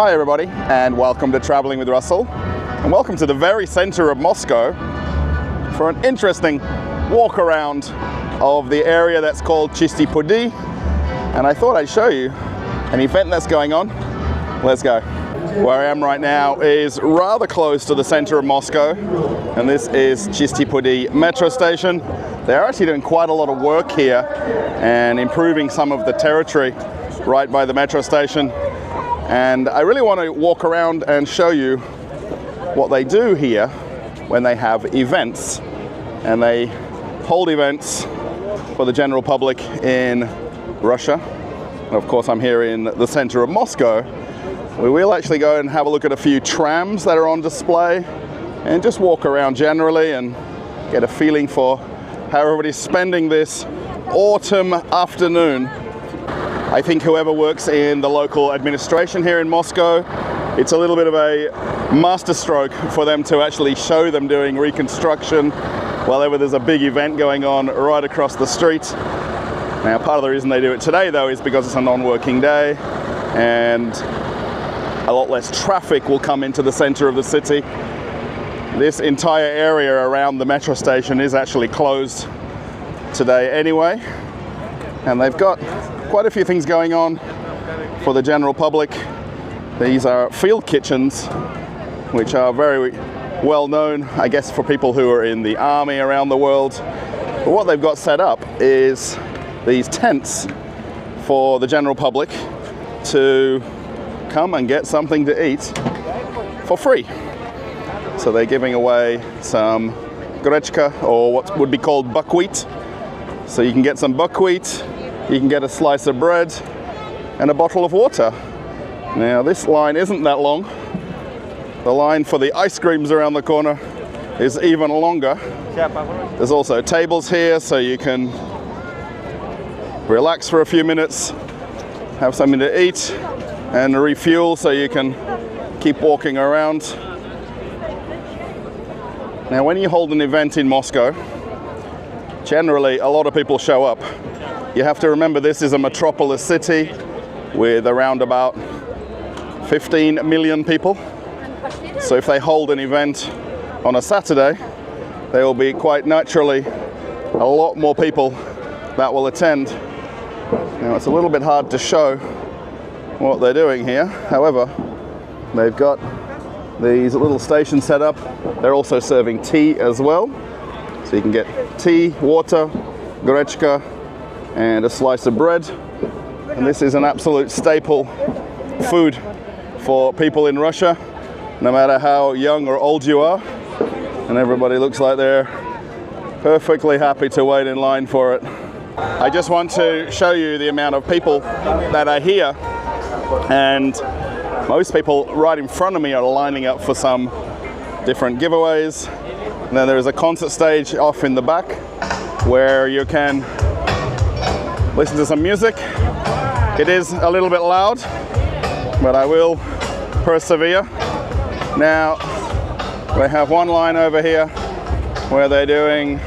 Hi everybody, and welcome to Traveling with Russell, and welcome to the very center of Moscow for an interesting walk around of the area that's called Chistoprudniy, and I thought I'd show you an event that's going on. Let's go. Where I am right now is rather close to the center of Moscow, and this is Chistoprudniy metro station. They're actually doing quite a lot of work here and improving some of the territory right by the metro station. And I really want to walk around and show you what they do here when they have events. And they hold events for the general public in Russia. And of course, I'm here in the center of Moscow. We will actually go and have a look at a few trams that are on display and just walk around generally and get a feeling for how everybody's spending this autumn afternoon. I think whoever works in the local administration here in Moscow, it's a little bit of a masterstroke for them to actually show them doing reconstruction while there's a big event going on right across the street. Now, part of the reason they do it today, though, is because it's a non-working day and a lot less traffic will come into the center of the city. This entire area around the metro station is actually closed today anyway, and they've got quite a few things going on for the general public. These are field kitchens, which are very well known, I guess, for people who are in the army around the world. But what they've got set up is these tents for the general public to come and get something to eat for free. So they're giving away some grechka, or what would be called buckwheat. So you can get some buckwheat, you can get a slice of bread and a bottle of water. Now this line isn't that long. The line for the ice creams around the corner is even longer. There's also tables here so you can relax for a few minutes, have something to eat and refuel so you can keep walking around. Now when you hold an event in Moscow, generally a lot of people show up. You have to remember this is a metropolis city with around about 15 million people. So if they hold an event on a Saturday, there will be quite naturally a lot more people that will attend. Now it's a little bit hard to show what they're doing here. However, they've got these little stations set up. They're also serving tea as well. So you can get tea, water, grechka, and a slice of bread. And this is an absolute staple food for people in Russia, no matter how young or old you are. And everybody looks like they're perfectly happy to wait in line for it. I just want to show you the amount of people that are here. And most people right in front of me are lining up for some different giveaways. And then there is a concert stage off in the back where you can listen to some music. It is a little bit loud, but I will persevere. Now, they have one line over here where they're doing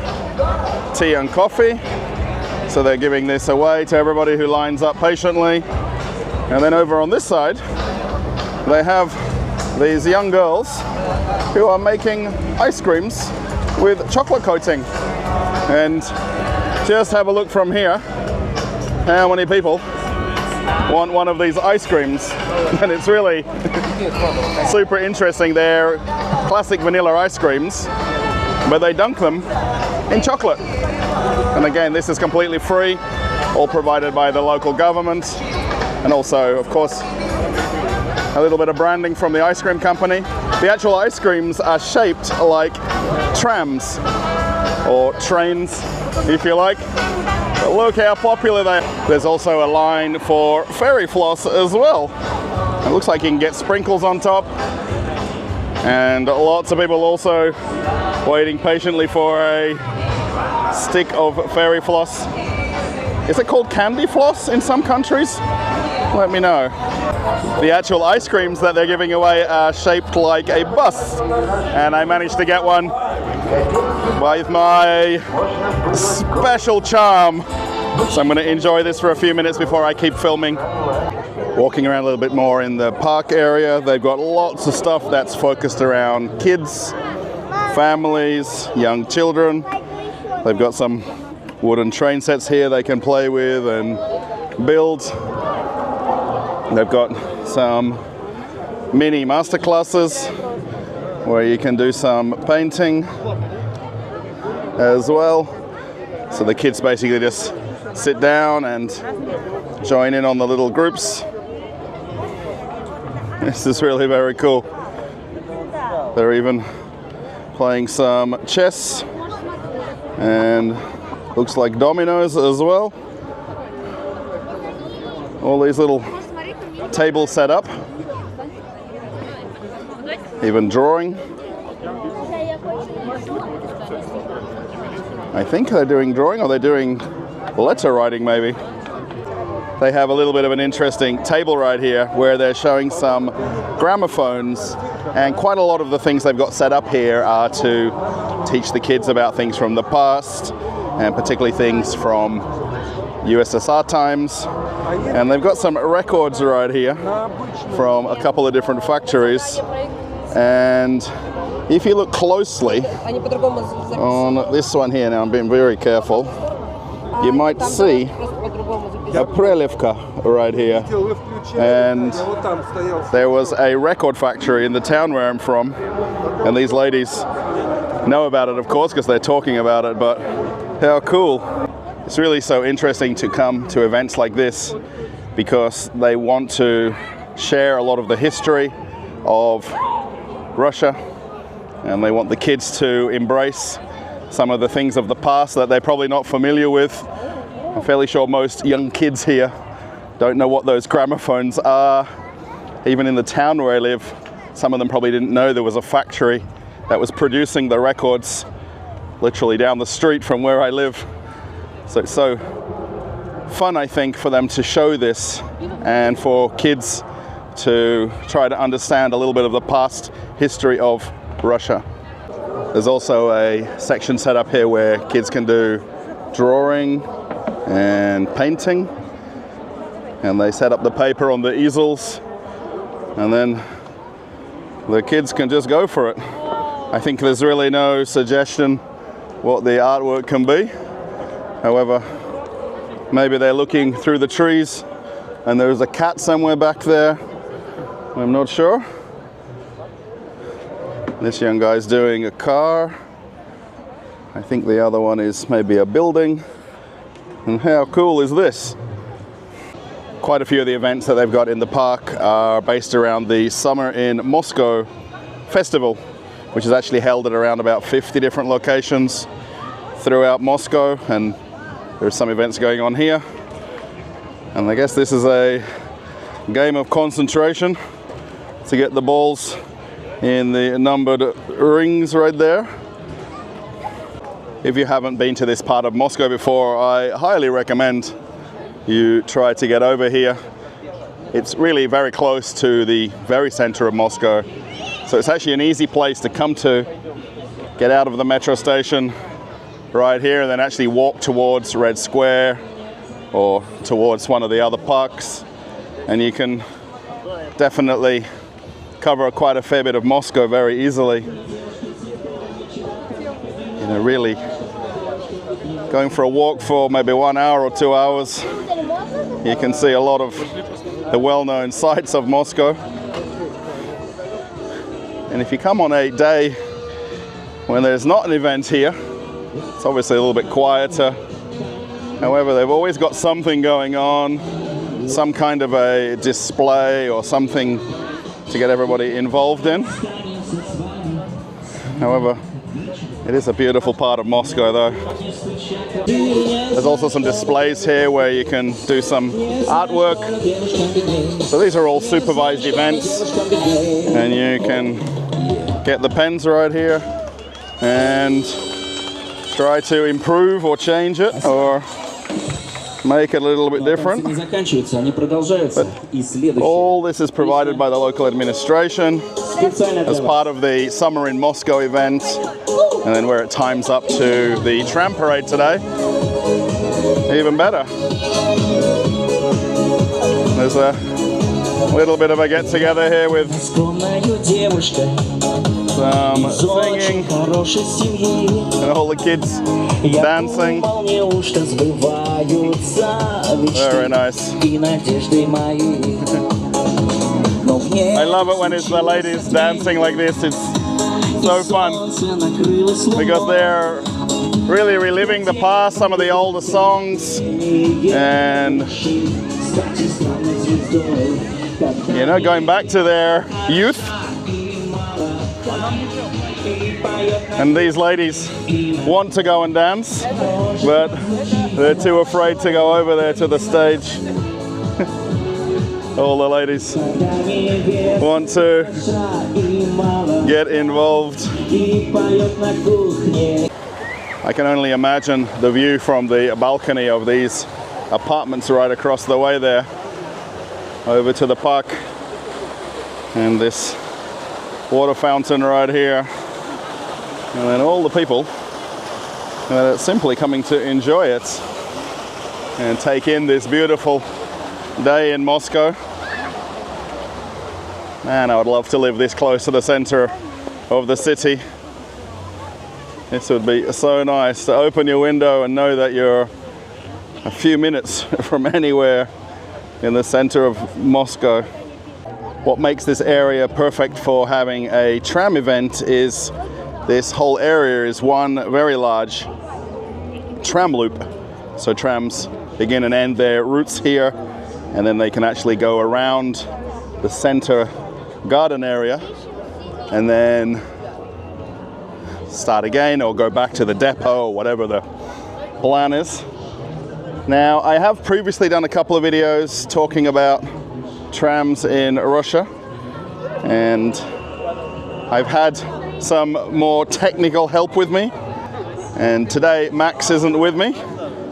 tea and coffee. So they're giving this away to everybody who lines up patiently. And then over on this side, they have these young girls who are making ice creams with chocolate coating. And just have a look from here how many people want one of these ice creams. And it's really super interesting. They're classic vanilla ice creams, but they dunk them in chocolate. And again, this is completely free, all provided by the local government. And also, of course, a little bit of branding from the ice cream company. The actual ice creams are shaped like trams, or trains, if you like. But look how popular they are. There's also a line for fairy floss as well. It looks like you can get sprinkles on top. And lots of people also waiting patiently for a stick of fairy floss. Is it called candy floss in some countries? Let me know. The actual ice creams that they're giving away are shaped like a bus, and I managed to get one with my special charm. So I'm going to enjoy this for a few minutes before I keep filming. walking around a little bit more in the park area. They've got lots of stuff that's focused around kids, families, young children. They've got some wooden train sets here they can play with and build. They've got some mini master classes where you can do some painting as well. So the kids basically just sit down and join in on the little groups. This is really very cool. They're even playing some chess and looks like dominoes as well. All these little tables set up. Even drawing. I think they're doing drawing, or they're doing letter writing maybe. They have a little bit of an interesting table right here where they're showing some gramophones, and quite a lot of the things they've got set up here are to teach the kids about things from the past, and particularly things from USSR times. And they've got some records right here from a couple of different factories. And if you look closely on this one here, now I'm being very careful, you might see a prelivka right here. And there was a record factory in the town where I'm from, and these ladies know about it, of course, because they're talking about it, but how cool. It's really so interesting to come to events like this because they want to share a lot of the history of Russia, and they want the kids to embrace some of the things of the past that they're probably not familiar with. I'm fairly sure most young kids here don't know what those gramophones are. Even in the town where I live, some of them probably didn't know there was a factory that was producing the records literally down the street from where I live. So it's so fun, I think, for them to show this and for kids to try to understand a little bit of the past history of Russia. There's also a section set up here where kids can do drawing and painting, and they set up the paper on the easels, and then the kids can just go for it. I think there's really no suggestion what the artwork can be. However, maybe they're looking through the trees and there's a cat somewhere back there. I'm not sure. This young guy's doing a car. I think the other one is maybe a building. And how cool is this? Quite a few of the events that they've got in the park are based around the Summer in Moscow festival, which is actually held at around about 50 different locations throughout Moscow, and there's some events going on here. And I guess this is a game of concentration to get the balls in the numbered rings right there. If you haven't been to this part of Moscow before, I highly recommend you try to get over here. It's really very close to the very center of Moscow, so it's actually an easy place to come to, get out of the metro station right here and then actually walk towards Red Square or towards one of the other parks, and you can definitely cover quite a fair bit of Moscow very easily. You know, really going for a walk for maybe 1 hour or 2 hours, you can see a lot of the well-known sights of Moscow. And if you come on a day when there's not an event here, it's obviously a little bit quieter. However, they've always got something going on, some kind of a display or something to get everybody involved in. However, it is a beautiful part of Moscow though. There's also some displays here where you can do some artwork. So these are all supervised events, and you can get the pens right here and try to improve or change it or make it a little bit different. But all this is provided by the local administration as part of the Summer in Moscow event, and then where it times up to the tram parade today, even better. There's a A little bit of a get together here with some singing and all the kids dancing. Very nice. I love it when it's the ladies dancing like this. It's so fun because they're really reliving the past, some of the older songs, and you know, going back to their youth. And these ladies want to go and dance, but they're too afraid to go over there to the stage. All the ladies want to get involved. I can only imagine the view from the balcony of these apartments right across the way there, over to the park, and this water fountain right here, and then all the people that are simply coming to enjoy it and take in this beautiful day in Moscow. Man, I would love to live this close to the center of the city. This would be so nice to open your window and know that you're a few minutes from anywhere in the center of Moscow. What makes this area perfect for having a tram event is this whole area is one very large tram loop. So trams begin and end their routes here, and then they can actually go around the center garden area and then start again or go back to the depot or whatever the plan is. Now, I have previously done a couple of videos talking about trams in Russia, and I've had some more technical help with me, and today Max isn't with me.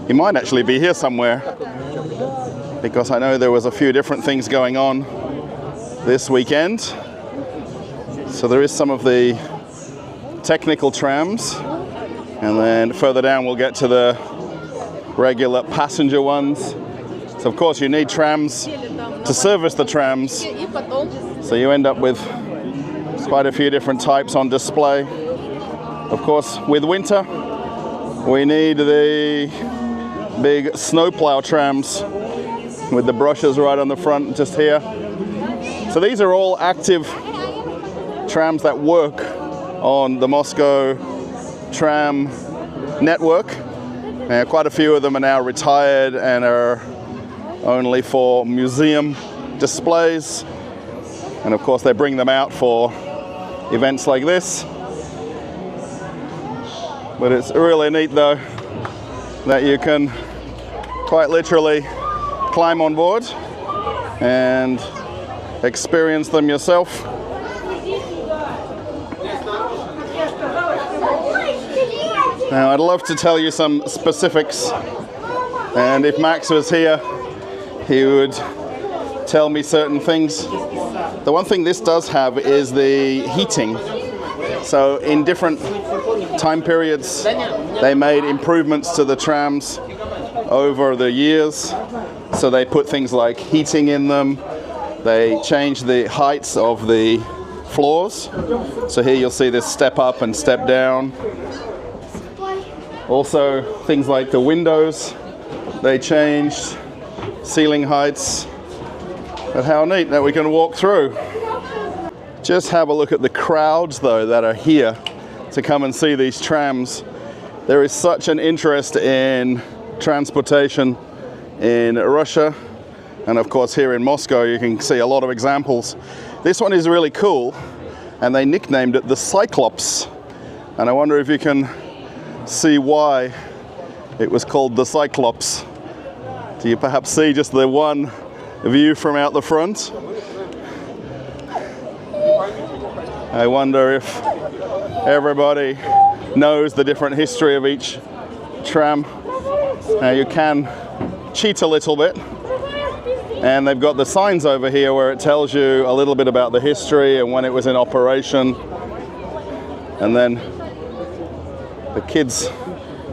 He might actually be here somewhere, because I know there was a few different things going on this weekend. So there is some of the technical trams, and then further down we'll get to the regular passenger ones. So of course you need trams to service the trams, so you end up with quite a few different types on display. Of course, with winter we need the big snowplow trams with the brushes right on the front just here. So these are all active trams that work on the Moscow tram network. Quite a few of them are now retired and are only for museum displays, and of course they bring them out for events like this. But it's really neat though that you can quite literally climb on board and experience them yourself. Now, I'd love to tell you some specifics, and if Max was here, he would tell me certain things. The one thing this does have is the heating. So in different time periods, they made improvements to the trams over the years. So they put things like heating in them. They changed the heights of the floors. So here you'll see this step up and step down. Also, things like the windows, they changed ceiling heights. But how neat that we can walk through. Just have a look at the crowds though that are here to come and see these trams. There is such an interest in transportation in Russia, and of course here in Moscow you can see a lot of examples. This one is really cool, and they nicknamed it the Cyclops, and I wonder if you can see why it was called the Cyclops. Do you perhaps see just the one view from out the front? I wonder if everybody knows the different history of each tram. Now you can cheat a little bit, and they've got the signs over here where it tells you a little bit about the history and when it was in operation, and then the kids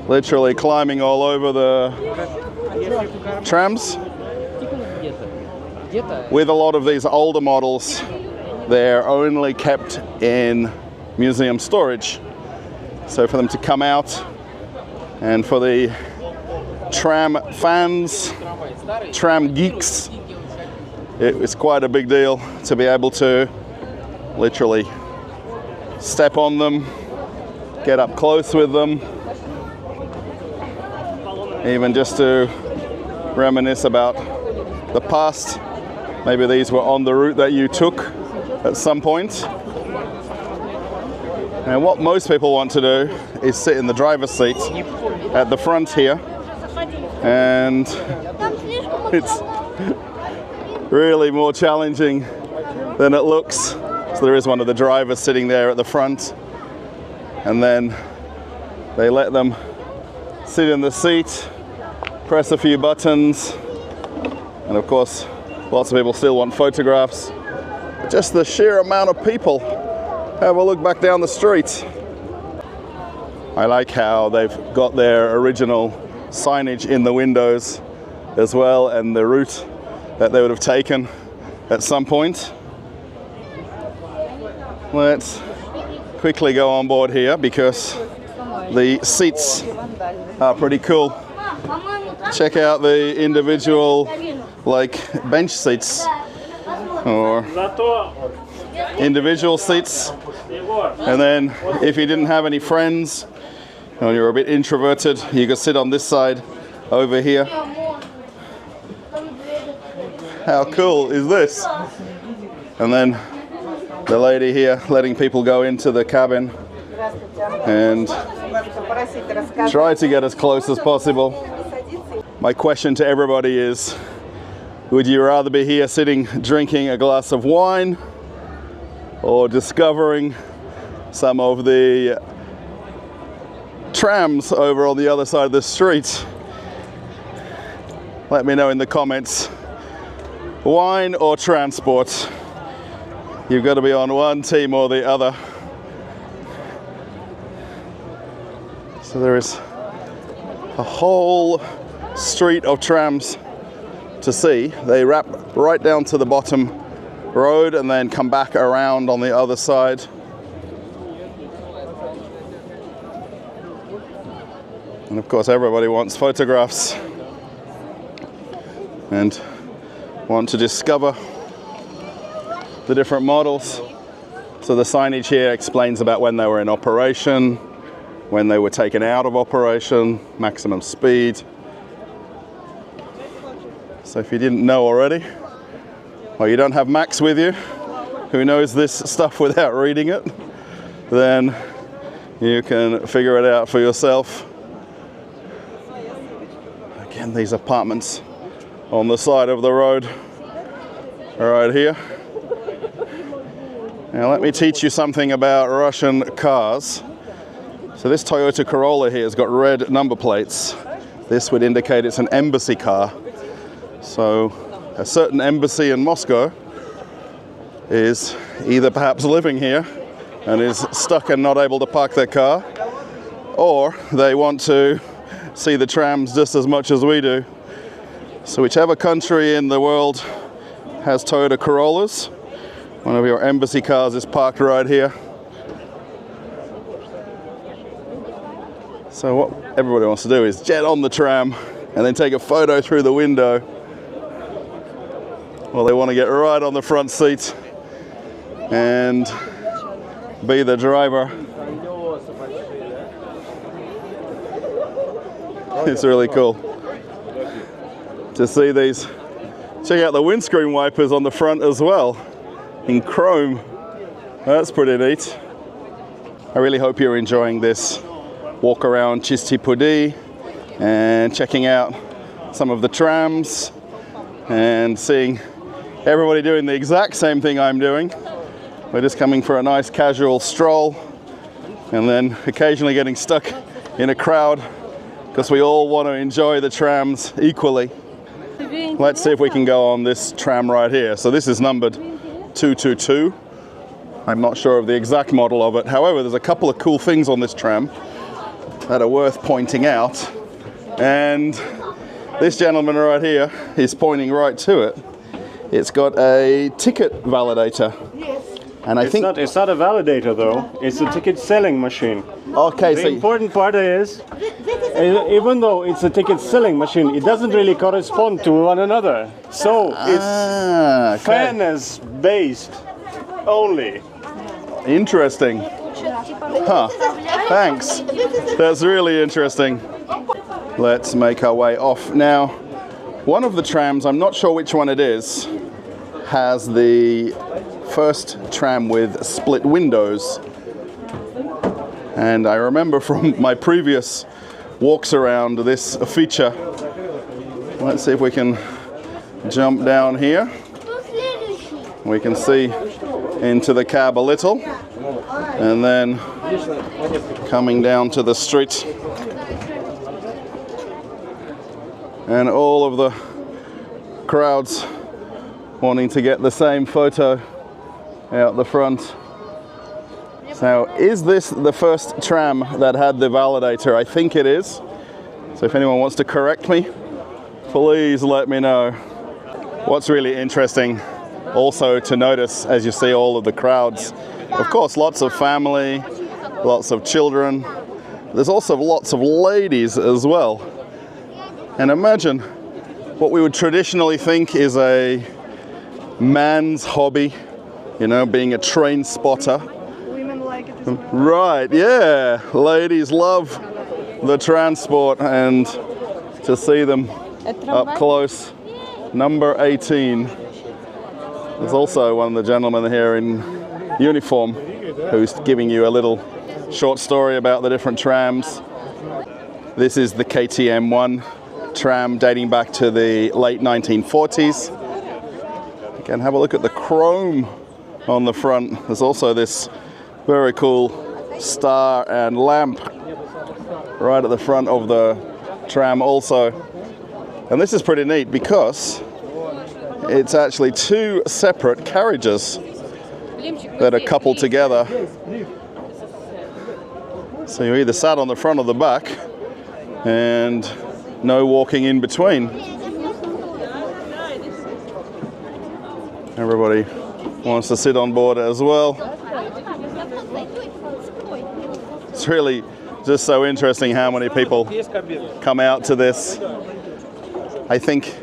literally climbing all over the trams. with a lot of these older models, they're only kept in museum storage. So for them to come out, and for the tram fans, tram geeks, it's quite a big deal to be able to literally step on them, get up close with them, even just to reminisce about the past. Maybe these were on the route that you took at some point. And what most people want to do is sit in the driver's seat at the front here, and it's really more challenging than it looks. So there is one of the drivers sitting there at the front, and then they let them sit in the seat, press a few buttons, and of course lots of people still want photographs. Just the sheer amount of people. Have a look back down the street. I like how they've got their original signage in the windows as well, and the route that they would have taken at some point. Let's quickly go on board here because the seats are pretty cool. Check out the individual bench seats or individual seats. And then if you didn't have any friends or you're a bit introverted, you could sit on this side over here. How cool is this? And then the lady here letting people go into the cabin and try to get as close as possible. My question to everybody is, would you rather be here sitting drinking a glass of wine or discovering some of the trams over on the other side of the street? Let me know in the comments. Wine or transport? You've got to be on one team or the other. So there is a whole street of trams to see. They wrap right down to the bottom road and then come back around on the other side. And of course everybody wants photographs and want to discover the different models. So the signage here explains about when they were in operation, when they were taken out of operation, maximum speed. So if you didn't know already, or you don't have Max with you, who knows this stuff without reading it, then you can figure it out for yourself. Again, these apartments on the side of the road right here. Now let me teach you something about Russian cars. So this Toyota Corolla here has got red number plates. This would indicate it's an embassy car. So a certain embassy in Moscow is either perhaps living here and is stuck and not able to park their car, or they want to see the trams just as much as we do. So whichever country in the world has Toyota Corollas, one of your embassy cars is parked right here. So what everybody wants to do is jet on the tram and then take a photo through the window. Well, they want to get right on the front seat and be the driver. It's really cool to see these. Check out the windscreen wipers on the front as well, in chrome. That's pretty neat. I really hope you're enjoying this walk around Chistoprudniy and checking out some of the trams and seeing everybody doing the exact same thing I'm doing. We're just coming for a nice casual stroll and then occasionally getting stuck in a crowd because we all want to enjoy the trams equally. Let's see if we can go on this tram right here. So this is numbered 222. I'm not sure of the exact model of it. However, there's a couple of cool things on this tram that are worth pointing out. And this gentleman right here is pointing right to it. It's got a ticket validator. And I think it's not a validator though. It's a ticket selling machine. Okay, the important part is, even though it's a ticket selling machine, it doesn't really correspond to one another. So it's fairness based only. Interesting. Huh. Thanks. That's really interesting. Let's make our way off. Now, one of the trams, I'm not sure which one it is, has the first tram with split windows. And I remember from my previous walks around this feature. Let's see if we can jump down here. We can see into the cab a little. And then coming down to the street. And all of the crowds wanting to get the same photo out the front. So is this the first tram that had the validator? I think it is. So if anyone wants to correct me, please let me know. What's really interesting also to notice as you see all of the crowds, of course lots of family, lots of children. There's also lots of ladies as well. And imagine what we would traditionally think is a man's hobby, you know, being a train spotter. Women like it as well. Right, yeah. Ladies love the transport, and to see them up close. Number 18. There's also one of the gentlemen here in uniform who's giving you a little short story about the different trams. This is the KTM1 tram dating back to the late 1940s. Again, have a look at the chrome on the front. There's also this very cool star and lamp right at the front of the tram also. And this is pretty neat because it's actually two separate carriages that are coupled together. So you either sat on the front or the back, and no walking in between. Everybody wants to sit on board as well. It's really just so interesting how many people come out to this. I think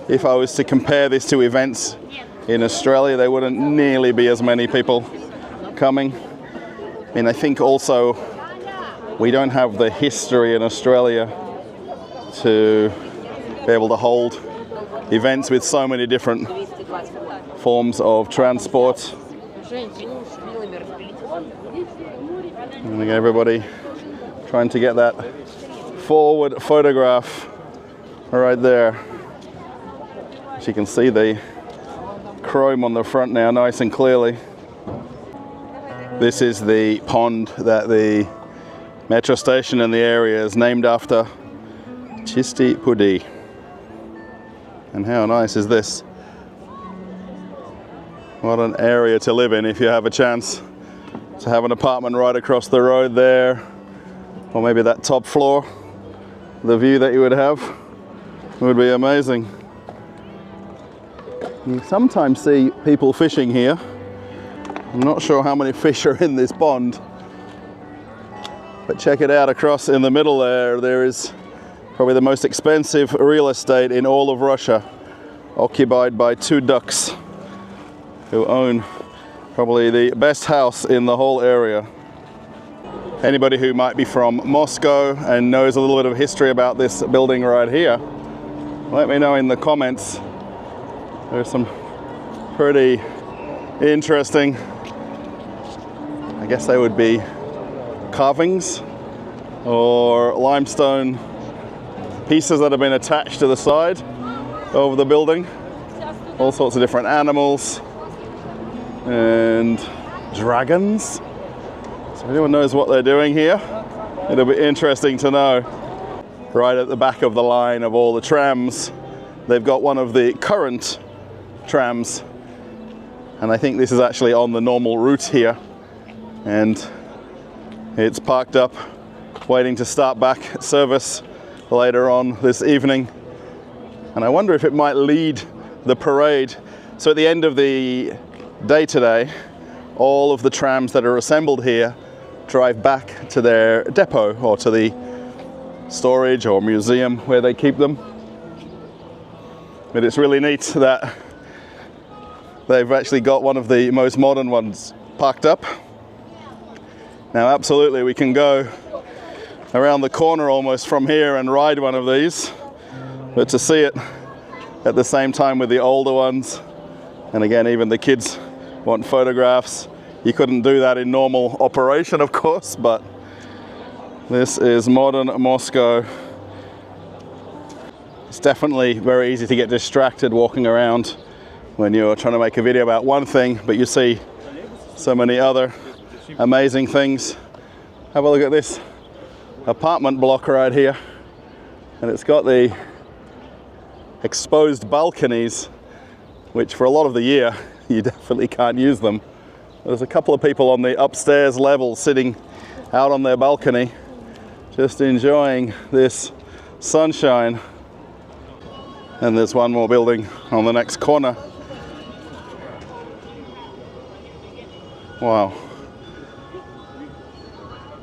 if I was to compare this to events in Australia, there wouldn't nearly be as many people coming. And I think also we don't have the history in Australia to be able to hold events with so many different forms of transport. And again, everybody trying to get that forward photograph right there. As you can see the chrome on the front now nice and clearly. This is the pond that the metro station in the area is named after, Chistoprudniy. And how nice is this? What an area to live in if you have a chance to have an apartment right across the road there, or maybe that top floor. The view that you would have would be amazing. You sometimes see people fishing here. I'm not sure how many fish are in this pond, but check it out across in the middle there. There is probably the most expensive real estate in all of Russia, occupied by two ducks who own probably the best house in the whole area. Anybody who might be from Moscow and knows a little bit of history about this building right here, let me know in the comments. There's some pretty interesting, I guess they would be carvings or limestone pieces that have been attached to the side of the building. All sorts of different animals and dragons. So if anyone knows what they're doing here, it'll be interesting to know. Right at the back of the line of all the trams, they've got one of the current trams, and I think this is actually on the normal route here, and it's parked up waiting to start back service later on this evening. And I wonder if it might lead the parade So at the end of the day today, all of the trams that are assembled here drive back to their depot or to the storage or museum where they keep them. But it's really neat that they've actually got one of the most modern ones parked up. Now absolutely we can go around the corner almost from here and ride one of these, but to see it at the same time with the older ones, and again even the kids want photographs. You couldn't do that in normal operation, of course, but this is modern Moscow. It's definitely very easy to get distracted walking around when you're trying to make a video about one thing, but you see so many other amazing things. Have a look at this apartment block right here, and it's got the exposed balconies, which for a lot of the year you definitely can't use them. There's a couple of people on the upstairs level sitting out on their balcony just enjoying this sunshine. And there's one more building on the next corner. Wow.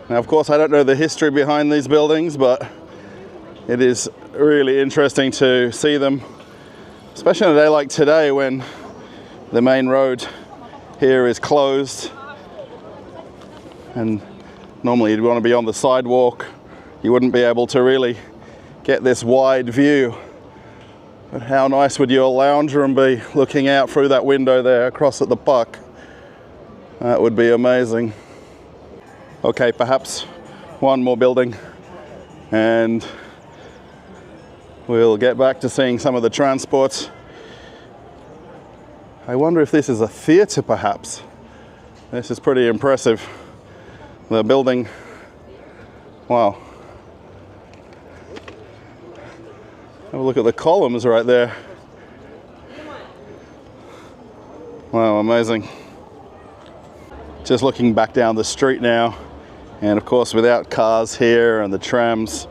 Now of course I don't know the history behind these buildings, but it is really interesting to see them, especially on a day like today when the main road here is closed, and normally you'd want to be on the sidewalk. You wouldn't be able to really get this wide view. But how nice would your lounge room be looking out through that window there across at the park? That would be amazing. Okay, perhaps one more building and we'll get back to seeing some of the transports. I wonder if this is a theatre perhaps. This is pretty impressive. The building, wow. Have a look at the columns right there. Wow, amazing. Just looking back down the street now, and of course without cars here and the trams,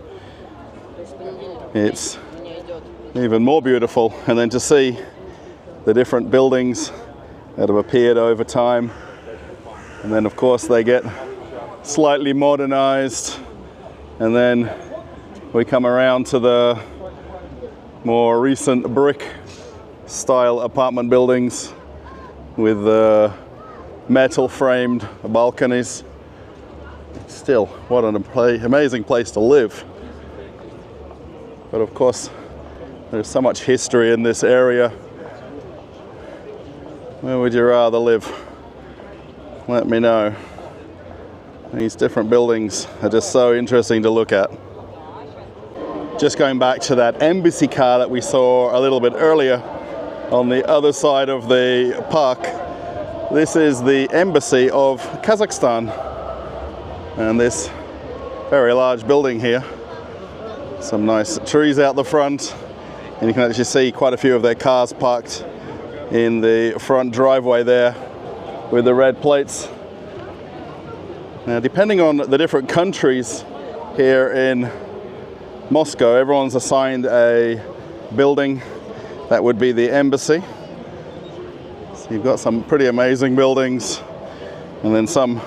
it's even more beautiful. And then to see the different buildings that have appeared over time, and then of course they get slightly modernized, and then we come around to the more recent brick style apartment buildings with the metal framed balconies. Still, what an amazing place to live. But of course there's so much history in this area. Where would you rather live? Let me know. These different buildings are just so interesting to look at. Just going back to that embassy car that we saw a little bit earlier on the other side of the park. This is the embassy of Kazakhstan, and this very large building here. Some nice trees out the front, and you can actually see quite a few of their cars parked in the front driveway there with the red plates. Now, depending on the different countries here in Moscow, everyone's assigned a building that would be the embassy. So you've got some pretty amazing buildings, and then some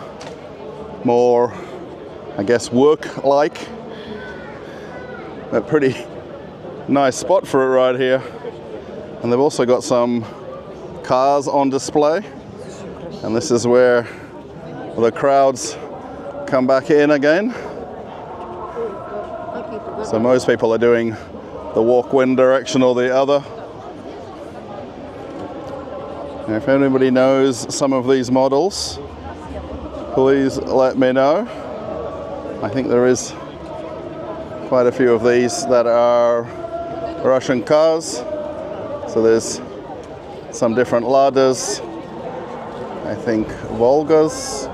more, I guess, work-like. A pretty nice spot for it right here. And they've also got some cars on display, and this is where the crowds come back in again. So most people are doing the walk one direction or the other. Now, if anybody knows some of these models, please let me know. I think there is quite a few of these that are Russian cars. So there's some different Ladas, I think Volgas.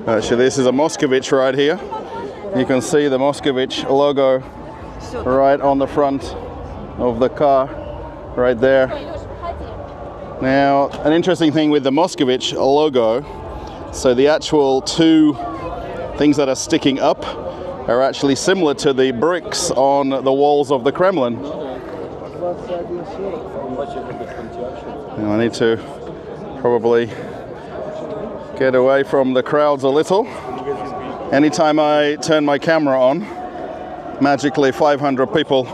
Actually, this is a Moscovich right here. You can see the Moscovich logo right on the front of the car, right there. Now, an interesting thing with the Moscovich logo, so the actual two things that are sticking up are actually similar to the bricks on the walls of the Kremlin. And I need to probably get away from the crowds a little. Anytime I turn my camera on, magically 500 people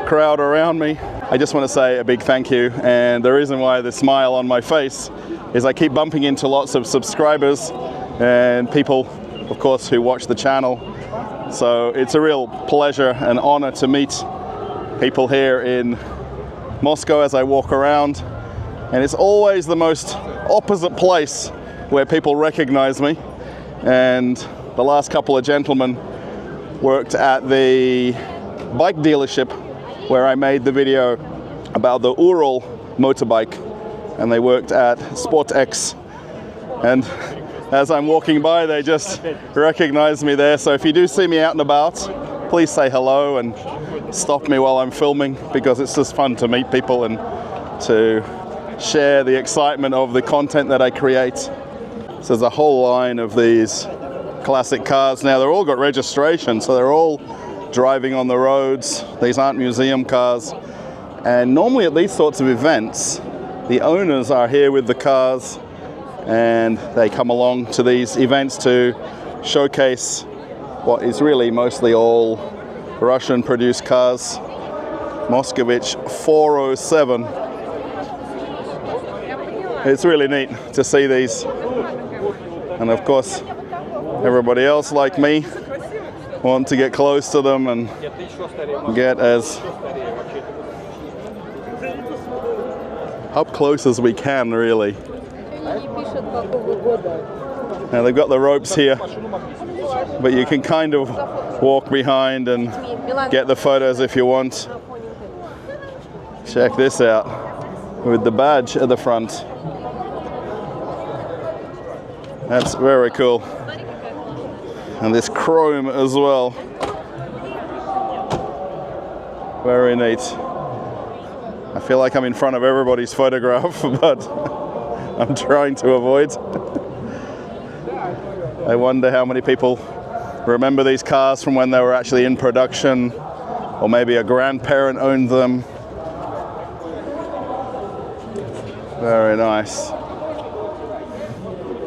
crowd around me. I just want to say a big thank you, and the reason why the smile on my face is I keep bumping into lots of subscribers and people, of course, who watch the channel. So it's a real pleasure and honor to meet people here in Moscow as I walk around, and it's always the most opposite place where people recognize me. And the last couple of gentlemen worked at the bike dealership where I made the video about the Ural motorbike, and they worked at SportX, and as I'm walking by they just recognize me there. So if you do see me out and about, please say hello and stop me while I'm filming, because it's just fun to meet people and to share the excitement of the content that I create. So there's a whole line of these classic cars. Now they're all got registration, so they're all driving on the roads. These aren't museum cars. And normally at these sorts of events, the owners are here with the cars, and they come along to these events to showcase what is really mostly all Russian produced cars. Moskvich 407. It's really neat to see these. And of course, everybody else like me want to get close to them and get as up close as we can, really. Now they've got the ropes here, but you can kind of walk behind and get the photos if you want. Check this out with the badge at the front. That's very cool. And this chrome as well. Very neat. I feel like I'm in front of everybody's photograph, but I'm trying to avoid. I wonder how many people remember these cars from when they were actually in production, or maybe a grandparent owned them. Very nice.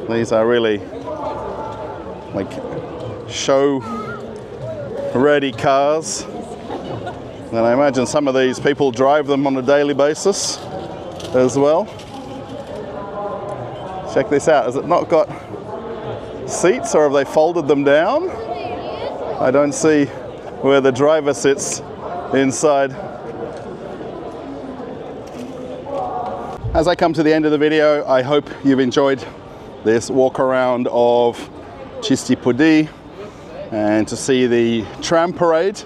These are really like show ready cars, and I imagine some of these people drive them on a daily basis as well. Check this out. Has it not got seats, or have they folded them down? I don't see where the driver sits inside. As I come to the end of the video, I hope you've enjoyed this walk around of Chistoprudniy, and to see the tram parade,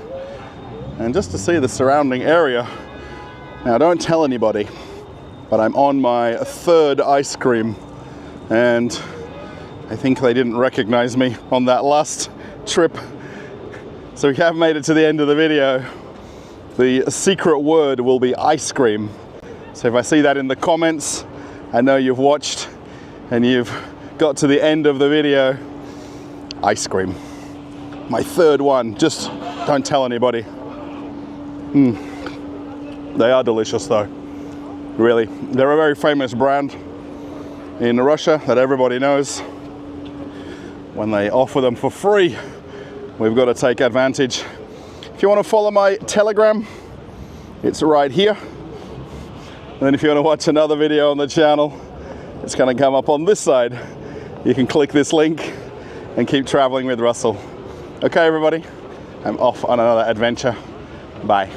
and just to see the surrounding area. Now don't tell anybody, but I'm on my third ice cream, and I think they didn't recognize me on that last trip. So we have made it to the end of the video. The secret word will be ice cream. So if I see that in the comments, I know you've watched and you've got to the end of the video. Ice cream. My third one. Just don't tell anybody. They are delicious though. Really. They're a very famous brand in Russia that everybody knows. When they offer them for free, we've got to take advantage. If you want to follow my Telegram, it's right here. And then if you want to watch another video on the channel, it's going to come up on this side. You can click this link and keep traveling with Russell. Okay, everybody, I'm off on another adventure. Bye.